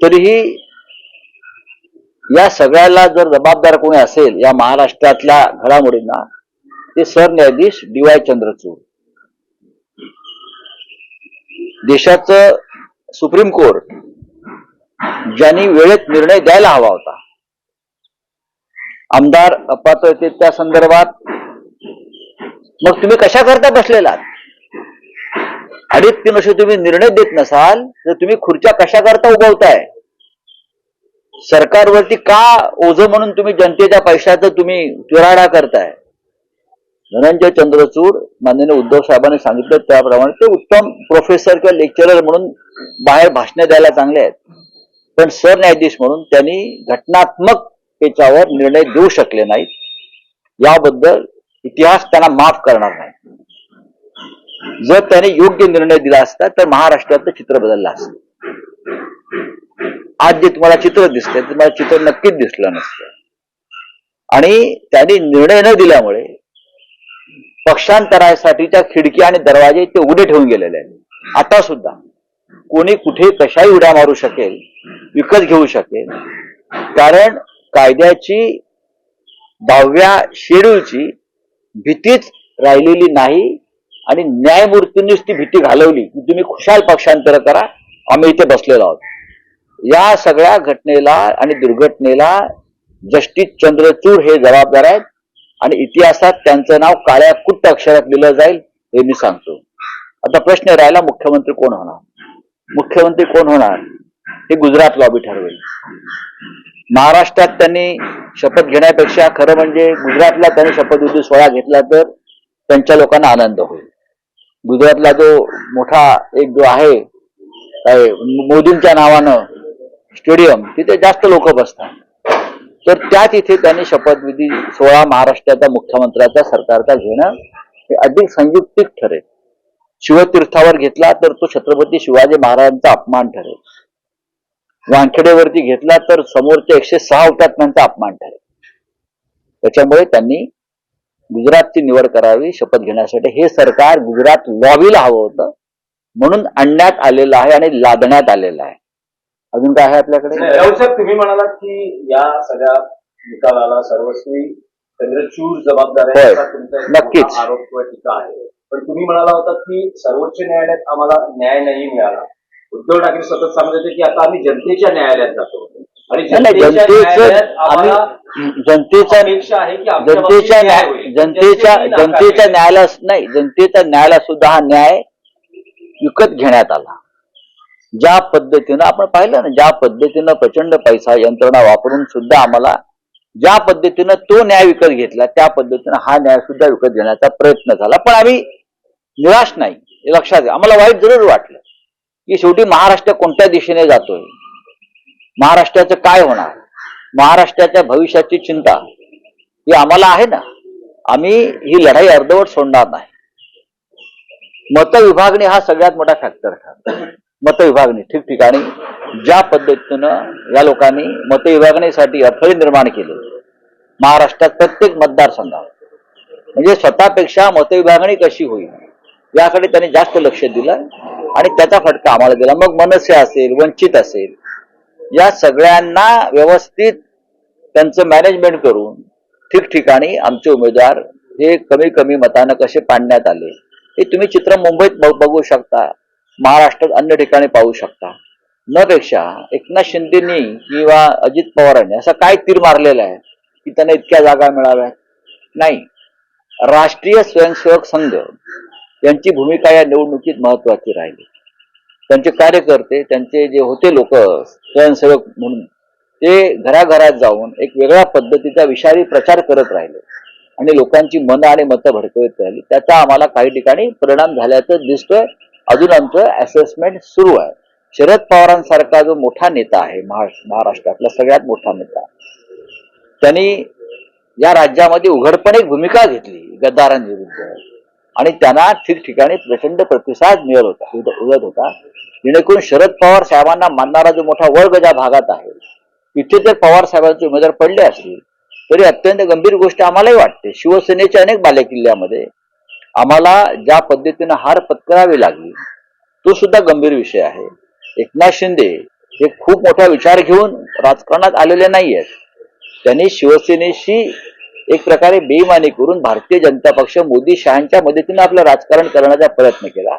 तरीही या सगळ्याला जर जबाबदार कोणी असेल या महाराष्ट्रातल्या घडामोडींना, ते सरन्यायाधीश डी.वाय. चंद्रचूड. देशाचं सुप्रीम कोर्ट ज्यांनी वेळेत निर्णय द्यायला हवा होता, आमदार अपात्रतेच्या संदर्भात, मग तुम्ही कशा करता बसलेला? 2.5-3 वर्ष तुम्ही निर्णय देत नसाल तर तुम्ही खुर्च्या कशा करता उगवताय? सरकारवरती का ओझं म्हणून तुम्ही जनतेच्या पैशाचा तुम्ही चुराडा करताय? धनंजय चंद्रचूड माननीय उद्धव साहेबांनी सांगितलं त्याप्रमाणे ते उत्तम प्रोफेसर किंवा लेक्चरर म्हणून बाहेर भाषणे द्यायला चांगले आहेत, पण सरन्यायाधीश म्हणून त्यांनी घटनात्मक त्याच्यावर निर्णय देऊ शकले नाहीत. याबद्दल इतिहास त्यांना माफ करणार नाही. जर त्याने योग्य निर्णय दिला असता तर महाराष्ट्राचं चित्र बदललं असतं. आज जे तुम्हाला चित्र दिसतंय तुम्हाला चित्र नक्कीच दिसलं नसतं. आणि त्यांनी निर्णय न दिल्यामुळे पक्षांतरासाठीच्या खिडकी आणि दरवाजे ते उघडे ठेवून गेलेले आहेत. आता सुद्धा कोणी कुठे कशाही उड्या मारू शकेल, विकत घेऊ शकेल, कारण कायद्याची 10व्या शेड्यूलची भीतीच राहिलेली नाही. आणि न्यायमूर्तींनीच ती भीती घालवली की तुम्ही खुशाल पक्षांतर करा, आम्ही इथे बसलेलो आहोत. या सगळ्या घटनेला आणि दुर्घटनेला जस्टिस चंद्रचूड हे जबाबदार आहेत आणि इतिहासात त्यांचं नाव काळ्या कुट्ट अक्षरात लिहिलं जाईल हे मी सांगतो. आता प्रश्न राहिला मुख्यमंत्री कोण होणार? मुख्यमंत्री कोण होणार हे गुजरात लॉबी ठरवेल. महाराष्ट्रात त्यांनी शपथ घेण्यापेक्षा खरं म्हणजे गुजरातला त्यांनी शपथविधी सोहळा घेतला तर त्यांच्या लोकांना आनंद होईल. गुजरातला जो मोठा एक जो आहे मोदींच्या नावानं स्टेडियम, तिथे जास्त लोक बसतात, तर त्या तिथे त्यांनी शपथविधी सोहळा महाराष्ट्राच्या मुख्यमंत्र्याचा सरकारचा घेणं हे अधिक संयुक्तिक ठरेल. शिवतीर्थावर घेतला तर तो छत्रपती शिवाजी महाराजांचा अपमान ठरेल. वानखेडेवरती घेतला तर समोरच्या 106 हुतात्म्यांचा अपमान ठरेल. त्याच्यामुळे त्यांनी गुजरातची निवड करावी शपथ घेण्यासाठी. हे सरकार गुजरात लॉबीला हवं होतं म्हणून आणण्यात आलेलं आहे आणि लादण्यात आलेलं आहे. अजून काय आहे आपल्याकडे? तुम्ही म्हणालात की या सगळ्या निकालाला सर्वस्वी चंद्रचूड जबाबदार आहे, नक्कीच आरोप किंवा टीका आहे. पण तुम्ही म्हणाला होता की सर्वोच्च न्यायालयात आम्हाला न्याय नाही मिळाला. उद्धव ठाकरे सतत सांगत होते की आता आम्ही जनतेच्या न्यायालयात जातो आणि जनतेच्या न्यायालयात सुद्धा हा न्याय विकत घेण्यात आला. ज्या पद्धतीनं आपण पाहिलं ना, ज्या पद्धतीनं प्रचंड पैसा यंत्रणा वापरून सुद्धा आम्हाला ज्या पद्धतीनं तो न्याय विकत घेतला त्या पद्धतीनं हा न्याय सुद्धा विकत घेण्याचा प्रयत्न झाला. पण आम्ही निराश नाही, हे लक्षात घ्या. आम्हाला वाईट जरूर वाटलं की शेवटी महाराष्ट्र कोणत्या दिशेने जातोय, महाराष्ट्राचं काय होणार, महाराष्ट्राच्या भविष्याची चिंता ही आम्हाला आहे ना. आम्ही ही लढाई अर्धवट सोडणार नाही. मतविभागणी हा सगळ्यात मोठा फॅक्टर ठरतो. मतविभागणी ठिकठिकाणी ज्या पद्धतीनं या लोकांनी मतविभागणीसाठी अडथळे निर्माण केले महाराष्ट्रात प्रत्येक मतदारसंघात, म्हणजे स्वतःपेक्षा मतविभागणी कशी होईल याकडे त्यांनी जास्त लक्ष दिलं आणि त्याचा फटका आम्हाला दिला. मग मनसे असेल, वंचित असेल, या सगळ्यांना व्यवस्थित त्यांचं मॅनेजमेंट करून ठिकठिकाणी आमचे उमेदवार हे कमी कमी मतानं कसे पाडण्यात आले हे तुम्ही चित्र मुंबईत बघू शकता, महाराष्ट्रात अन्य ठिकाणी पाहू शकता. न पेक्षा एकनाथ शिंदेनी किंवा अजित पवारांनी असा काय तीर मारलेला आहे की त्यांना इतक्या जागा मिळाव्यात? नाही. राष्ट्रीय स्वयंसेवक संघ यांची भूमिका या निवडणुकीत महत्वाची राहिली. त्यांचे कार्यकर्ते, त्यांचे जे होते लोक स्वयंसेवक म्हणून, ते घराघरात जाऊन एक वेगळ्या पद्धतीचा विषारी प्रचार करत राहिले आणि लोकांची मनं आणि मतं भडकवत राहिली. त्याचा आम्हाला काही ठिकाणी परिणाम झाल्याचं दिसतोय. अजून आमचं असेसमेंट सुरू आहे. शरद पवारांसारखा जो मोठा नेता आहे, महाराष्ट्रातला सगळ्यात मोठा नेता, त्यांनी या राज्यामध्ये उघडपणे एक भूमिका घेतली गद्दारांविरुद्ध आणि त्यांना ठिकठिकाणी प्रचंड प्रतिसाद उगत होता. जेणेकरून शरद पवार साहेबांना मानणारा जो मोठा वर्ग ज्या भागात आहे तिथे जर पवार साहेबांचे उमेदवार पडले असतील तरी अत्यंत गंभीर गोष्ट आम्हालाही वाटते. शिवसेनेच्या अनेक बालेकिल्ल्यामध्ये आम्हाला ज्या पद्धतीनं हार पत्करावी लागली तो सुद्धा गंभीर विषय आहे. एकनाथ शिंदे हे खूप मोठा विचार घेऊन राजकारणात आलेले नाही आहेत. त्यांनी शिवसेनेशी एक प्रकारे बेईमानी करून भारतीय जनता पक्ष मोदी शहांच्या मदतीने आपलं राजकारण करण्याचा प्रयत्न केला.